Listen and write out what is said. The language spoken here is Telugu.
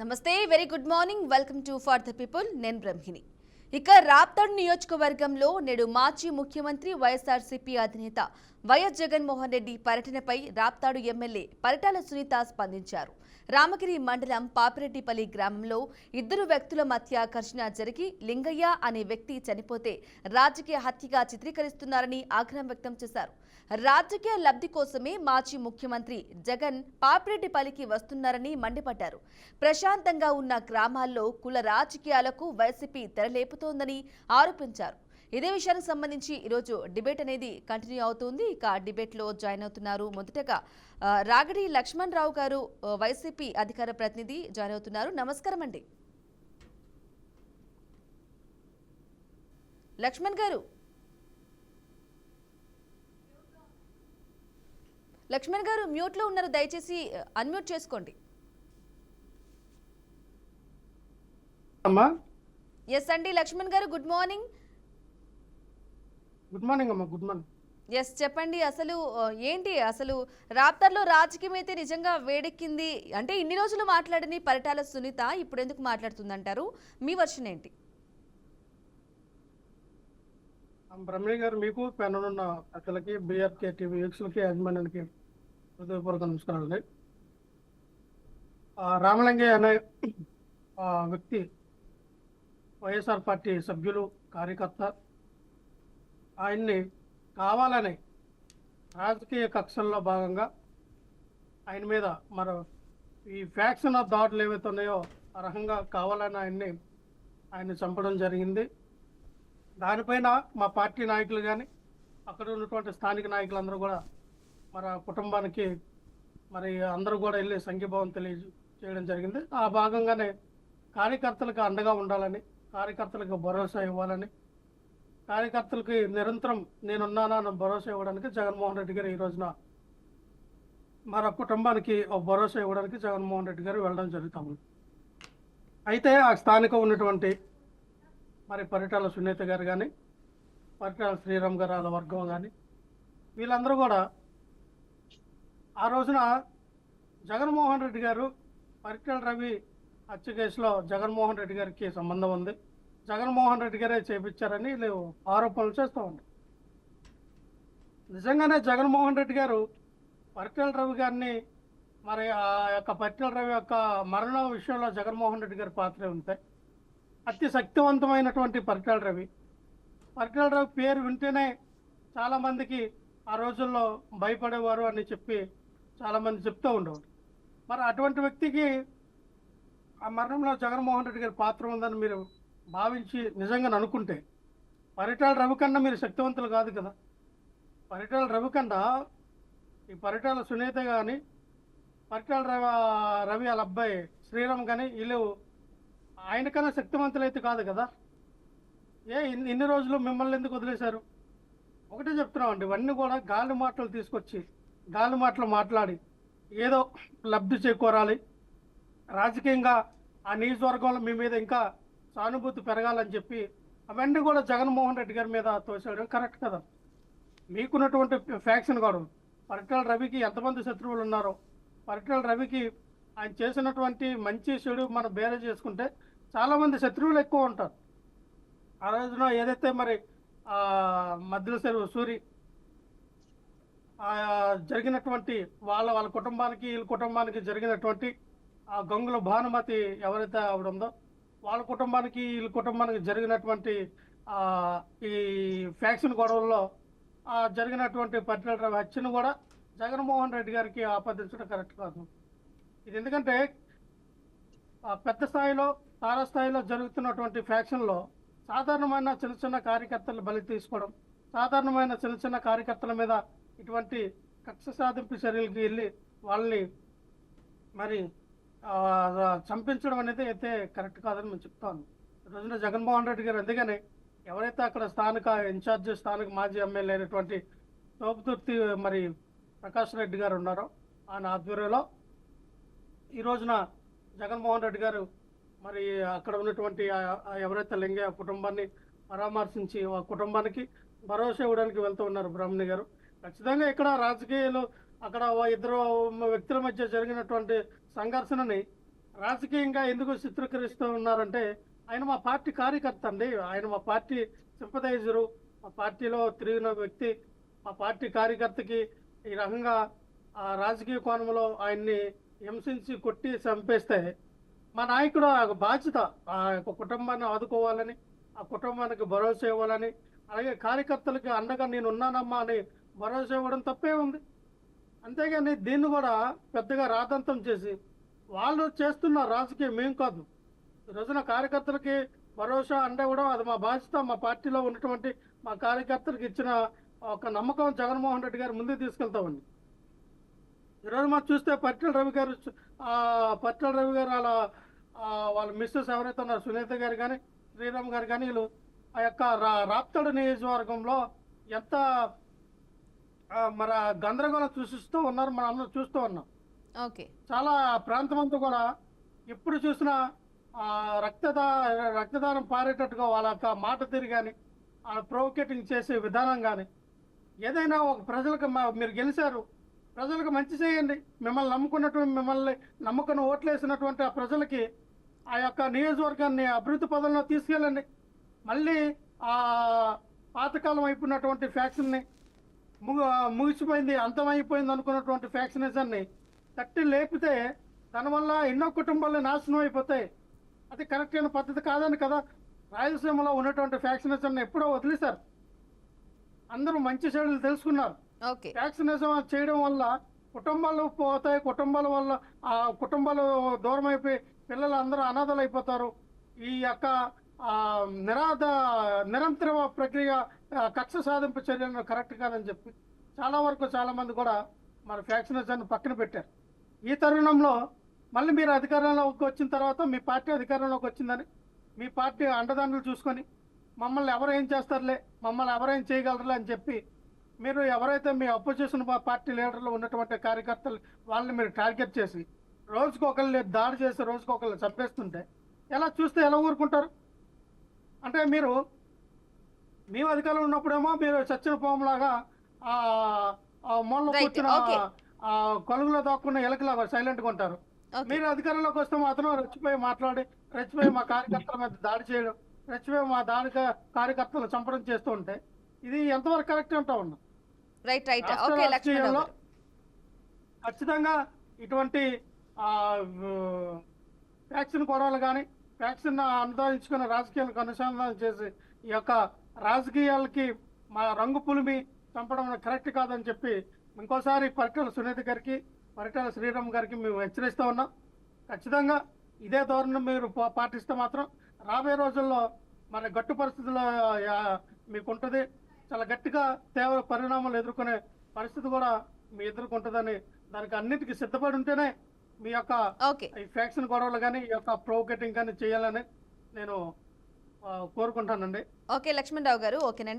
నమస్తే very good morning welcome to for the people నేను బ్రహ్మిని ఇక రాప్తాడు నియోజకవర్గంలో నేడు మాజీ ముఖ్యమంత్రి వైఎస్ఆర్సీపీ అధినేత వైఎస్ జగన్మోహన్ రెడ్డి పర్యటనపై రాప్తాడు ఎమ్మెల్యే పరిటాల సునీత స్పందించారు. రామగిరి మండలం పాపిరెడ్డిపల్లి గ్రామంలో ఇద్దరు వ్యక్తుల మధ్య ఘర్షణ జరిగి లింగయ్య అనే వ్యక్తి చనిపోతే రాజకీయ హత్యగా చిత్రీకరిస్తున్నారని ఆగ్రహం వ్యక్తం చేశారు. రాజకీయ లబ్ధి కోసమే మాజీ ముఖ్యమంత్రి జగన్ పాపిరెడ్డిపల్లికి వస్తున్నారని మండిపడ్డారు. ప్రశాంతంగా ఉన్న గ్రామాల్లో కుల రాజకీయాలకు వైసీపీ తెరలేపుతోందని ఆరోపించారు. ఇదే విషయానికి సంబంధించి ఈరోజు డిబేట్ అనేది కంటిన్యూ అవుతుంది. ఇక డిబేట్లో జాయిన్ అవుతున్నారు. మొదటగా రాగడి లక్ష్మణ్ రావు గారు, వైసీపీ అధికార ప్రతినిధి జాయిన్ అవుతున్నారు. నమస్కారం అండి లక్ష్మణ్ గారు. లక్ష్మణ్ గారు మ్యూట్లో ఉన్నారు, దయచేసి అన్మ్యూట్ చేసుకోండి. ఎస్ అండి లక్ష్మణ్ గారు, గుడ్ మార్నింగ్. గుడ్ మార్నింగ్ అమ్మా. Good morning. ఎస్ చెప్పండి, అసలు ఏంటి అసలు రాప్తార్లో రాజకీయం అయితే నిజంగా వేడెక్కింది అంటే ఇన్ని రోజులు మాట్లాడని పరిటాల సునీత ఇప్పుడు ఎందుకు మాట్లాడుతుందంటారు? మీ వర్షన్ ఏంటి? బ్రహ్మణి గారు, మీకు పెన్నున్న అక్కలకి బీఆర్కే టీవీ యూక్స్లకి యాజమాన్యానికి హృదయపూర్వక నమస్కారాలండి. రామలింగయ్య అనే వ్యక్తి వైఎస్ఆర్ పార్టీ సభ్యులు, కార్యకర్త. ఆయన్ని కావాలని రాజకీయ కక్షల్లో భాగంగా ఆయన మీద మరో ఈ ఫ్యాక్షన్ ఆఫ్ దాడులు ఏవైతే ఉన్నాయో ఆ రకంగా కావాలని ఆయన్ని చంపడం జరిగింది. దానిపైన మా పార్టీ నాయకులు కానీ అక్కడ ఉన్నటువంటి స్థానిక నాయకులందరూ కూడా మరి ఆ కుటుంబానికి మరి అందరూ కూడా వెళ్ళి సంఘీభావం తెలియజేయడం జరిగింది. ఆ భాగంగానే కార్యకర్తలకు అండగా ఉండాలని, కార్యకర్తలకు భరోసా ఇవ్వాలని, కార్యకర్తలకి నిరంతరం నేనున్నానన్న భరోసా ఇవ్వడానికి జగన్మోహన్ రెడ్డి గారు ఈ రోజున మరో కుటుంబానికి ఒక భరోసా ఇవ్వడానికి జగన్మోహన్ రెడ్డి గారు వెళ్ళడం జరుగుతాము. అయితే ఆ స్థానిక ఉన్నటువంటి మరి పరిటాల సునీత గారు కానీ, పరిటాల శ్రీరామ్ గారు వాళ్ళ వర్గం కానీ వీళ్ళందరూ కూడా ఆ రోజున జగన్మోహన్ రెడ్డి గారు పరిటాల రవి హత్య కేసులో జగన్మోహన్ రెడ్డి గారికి సంబంధం ఉంది, జగన్మోహన్ రెడ్డి గారే చేపించారని వీళ్ళు ఆరోపణలు చేస్తూ ఉన్నారు. నిజంగానే జగన్మోహన్ రెడ్డి గారు పరిటాల రవి గారిని మరి ఆ యొక్క పరిటాల రవి యొక్క మరణం విషయంలో జగన్మోహన్ రెడ్డి గారి పాత్రే ఉంటాయి. అతి శక్తివంతమైనటువంటి పరిటాల రవి పేరు వింటేనే చాలామందికి ఆ రోజుల్లో భయపడేవారు అని చెప్పి చాలామంది చెప్తూ ఉండేవారు. మరి అటువంటి వ్యక్తికి ఆ మరణంలో జగన్మోహన్ రెడ్డి గారి పాత్ర ఉందని మీరు భావించి నిజంగా అనుకుంటే పరిటాల రవి కన్నా మీరు శక్తివంతులు కాదు కదా. పరిటాల రవి కన్నా ఈ పరిటాల సునీత కానీ, పరిటాల రవి వాళ్ళ అబ్బాయి శ్రీరామ్ కానీ వీళ్ళు ఆయనకన్నా శక్తివంతులు అయితే కాదు కదా. ఇన్ని రోజులు మిమ్మల్ని ఎందుకు వదిలేశారు? ఒకటే చెప్తున్నామండి, ఇవన్నీ కూడా గాలి మాటలు తీసుకొచ్చి గాలి మాటలు మాట్లాడి ఏదో లబ్ధి చేకూరాలి, రాజకీయంగా ఆ నియోజకవర్గంలో మీ మీద ఇంకా సానుభూతి పెరగాలని చెప్పి అవన్నీ కూడా జగన్మోహన్ రెడ్డి గారి మీద తోసేయడం కరెక్ట్ కదా. మీకున్నటువంటి ఫ్యాక్షన్ కూడా పరిటాల రవికి ఎంతమంది శత్రువులు ఉన్నారో, పరిటాల రవికి ఆయన చేసినటువంటి మంచి చెడు మనం బేరే చేసుకుంటే చాలామంది శత్రువులు ఎక్కువ ఉంటారు. ఆ రోజున ఏదైతే మరి మధ్యలో సూరి జరిగినటువంటి వాళ్ళ కుటుంబానికి వీళ్ళ కుటుంబానికి జరిగినటువంటి ఆ గంగుల భానుమతి ఎవరైతే ఆవిడ ఉందో వాళ్ళ కుటుంబానికి వీళ్ళ కుటుంబానికి జరిగినటువంటి ఈ ఫ్యాక్షన్ గొడవల్లో జరిగినటువంటి పరిటాల రవి హత్యను కూడా జగన్మోహన్ రెడ్డి గారికి ఆపాదించడం కరెక్ట్ కాదు. ఇది ఎందుకంటే పెద్ద స్థాయిలో తారాస్థాయిలో జరుగుతున్నటువంటి ఫ్యాక్షన్లో సాధారణమైన చిన్న చిన్న కార్యకర్తలు బలి తీసుకోవడం, సాధారణమైన చిన్న చిన్న కార్యకర్తల మీద ఇటువంటి కక్ష సాధింపు చర్యలకి వెళ్ళి వాళ్ళని మరి చంపించడం అనేది అయితే కరెక్ట్ కాదని మేము చెప్తాను. ఈ రోజున జగన్మోహన్ రెడ్డి గారు అందుకని ఎవరైతే అక్కడ స్థానిక ఇన్ఛార్జ్, స్థానిక మాజీ ఎమ్మెల్యే అయినటువంటి తోపుతుర్తి మరి ప్రకాష్ రెడ్డి గారు ఉన్నారో ఆయన ఆధ్వర్యంలో ఈ రోజున జగన్మోహన్ రెడ్డి గారు మరి అక్కడ ఉన్నటువంటి ఎవరైతే లింగయ్య కుటుంబాన్ని పరామర్శించి ఆ కుటుంబానికి భరోసా ఇవ్వడానికి వెళ్తూ ఉన్నారు. బ్రహ్మణి గారు ఖచ్చితంగా ఇక్కడ రాజకీయాలు అక్కడ ఇద్దరు వ్యక్తుల మధ్య జరిగినటువంటి సంఘర్షణని రాజకీయంగా ఎందుకు చిత్రీకరిస్తూ ఉన్నారంటే ఆయన మా పార్టీ కార్యకర్త అండి. ఆయన మా పార్టీ సింపథైజరు, మా పార్టీలో తిరిగిన వ్యక్తి. మా పార్టీ కార్యకర్తకి ఈ రకంగా రాజకీయ కోణంలో ఆయన్ని హింసించి కొట్టి చంపేస్తే మా నాయకుడు ఆ బాధ్యత ఆ యొక్క కుటుంబాన్ని ఆదుకోవాలని, ఆ కుటుంబానికి భరోసా ఇవ్వాలని, అలాగే కార్యకర్తలకి అండగా నేను ఉన్నానమ్మా అని భరోసా ఇవ్వడం తప్పే ఉంది. అంతేగాని దీన్ని కూడా పెద్దగా రాద్ధాంతం చేసి వాళ్ళు చేస్తున్న రాజకీయం మేం కాదు. ఈ రోజున కార్యకర్తలకి భరోసా అండ ఇవ్వడం అది మా బాధ్యత. మా పార్టీలో ఉన్నటువంటి మా కార్యకర్తలకు ఇచ్చిన ఒక నమ్మకం జగన్మోహన్ రెడ్డి గారు ముందుకు తీసుకెళ్తామండి. ఈరోజు మనం చూస్తే పరిటాల రవి గారు అలా వాళ్ళ మిస్సెస్ ఎవరైతే ఉన్నారో సునీత గారు కానీ శ్రీరామ్ గారు కానీ వీళ్ళు ఆ యొక్క రాప్తాడు నియోజకవర్గంలో ఎంత మరి గందరగోళం సృష్టిస్తూ ఉన్నారు, మనం అందరం చూస్తూ ఉన్నాం. ఓకే. చాలా ప్రాంతం అంతా కూడా ఎప్పుడు చూసినా రక్తదానం పారేటట్టుగా వాళ్ళ యొక్క మాట తీరు కానీ ప్రొవోకేటింగ్ చేసే విధానం కానీ ఏదైనా ఒక ప్రజలకు మీరు గెలిచారు, ప్రజలకు మంచి చేయండి. మిమ్మల్ని నమ్ముకుని ఓట్లేసినటువంటి ఆ ప్రజలకి ఆ యొక్క నియోజకవర్గాన్ని అభివృద్ధి పదంలో తీసుకెళ్ళండి. మళ్ళీ ఆ పాతకాలం అయిపోయినటువంటి ఫ్యాక్షన్ని ముగిసిపోయింది, అంతమైపోయింది అనుకున్నటువంటి ఫ్యాక్షనిజాన్ని తట్టి లేపితే దానివల్ల ఎన్నో కుటుంబాలు నాశనం అయిపోతాయి. అది కరెక్ట్ అయిన పద్ధతి కాదని కదా రాయలసీమలో ఉన్నటువంటి ఫ్యాక్షనిజాన్ని ఎప్పుడో వదిలేశారు. అందరూ మంచి చెడులు తెలుసుకున్నారు. ఫ్యాక్షనిజం చేయడం వల్ల కుటుంబాలు పోతాయి, కుటుంబాల వల్ల ఆ కుటుంబాలు దూరం అయిపోయి పిల్లలు అందరూ అనాథలు అయిపోతారు. ఈ యొక్క నిరంతర ప్రక్రియ కక్ష సాధింపు చర్యలు కరెక్ట్ కాదని చెప్పి చాలా మంది కూడా మన ఫ్యాక్షనిజాన్ని పక్కన పెట్టారు. ఈ తరుణంలో మళ్ళీ మీరు అధికారంలోకి వచ్చిన తర్వాత మీ పార్టీ అధికారంలోకి వచ్చిందని మీ పార్టీ అండదండలు చూసుకొని మమ్మల్ని ఎవరేం చేస్తారులే, మమ్మల్ని ఎవరేం చేయగలరులే అని చెప్పి మీరు ఎవరైతే మీ అపోజిషన్ పార్టీ లీడర్లు ఉన్నటువంటి కార్యకర్తలు వాళ్ళని మీరు టార్గెట్ చేసి రోజుకొకరిని దాడి చేసి రోజుకొకరిని చంపేస్తుంటే ఎలా ఊరుకుంటారు? అంటే మీరు అధికారంలో ఉన్నప్పుడేమో మీరు చచ్చిన పాములాగా మూలలో కూర్చున్న కొలుగులో దాక్కున్న ఎలకలాగా సైలెంట్గా ఉంటారు. మీరు అధికారంలోకి వస్తే మాత్రం రెచ్చిపోయి మా కార్యకర్తల మీద దాడి చేయడం, రెచ్చిపోయి మా కార్యకర్తలు చంపడం చేస్తూ ఉంటే ఇది ఎంతవరకు కరెక్ట్ అంటా ఉన్నా. రాజకీయాల్లో ఖచ్చితంగా ఇటువంటి ఫ్యాక్షన్ గొడవలు కానీ ఫ్యాక్షన్ అనుదానించుకున్న రాజకీయాలకు అనుసంధానం చేసి ఈ యొక్క రాజకీయాలకి మా రంగు పులిమి చంపడం కరెక్ట్ కాదని చెప్పి ఇంకోసారి పరిటాల సునీత గారికి పరిటాల శ్రీరామ్ గారికి మేము హెచ్చరిస్తూ ఉన్నాం. ఖచ్చితంగా ఇదే ధోరణి మీరు పాటిస్తే మాత్రం రాబోయే రోజుల్లో మన గట్టు పరిస్థితుల్లో మీకు ఉంటుంది. చాలా గట్టిగా తీవ్ర పరిణామాలు ఎదుర్కొనే పరిస్థితి కూడా మీ ఎదుర్కొంటుందని దానికి అన్నిటికీ సిద్ధపడి ఉంటేనే మీ యొక్క ఈ ఫ్యాక్షన్ గొడవలు కానీ ఈ యొక్క ప్రొవోకేటింగ్ కానీ చేయాలని నేను కోరుకుంటానండి. ఓకే లక్ష్మణరావు గారు. ఓకేనండి.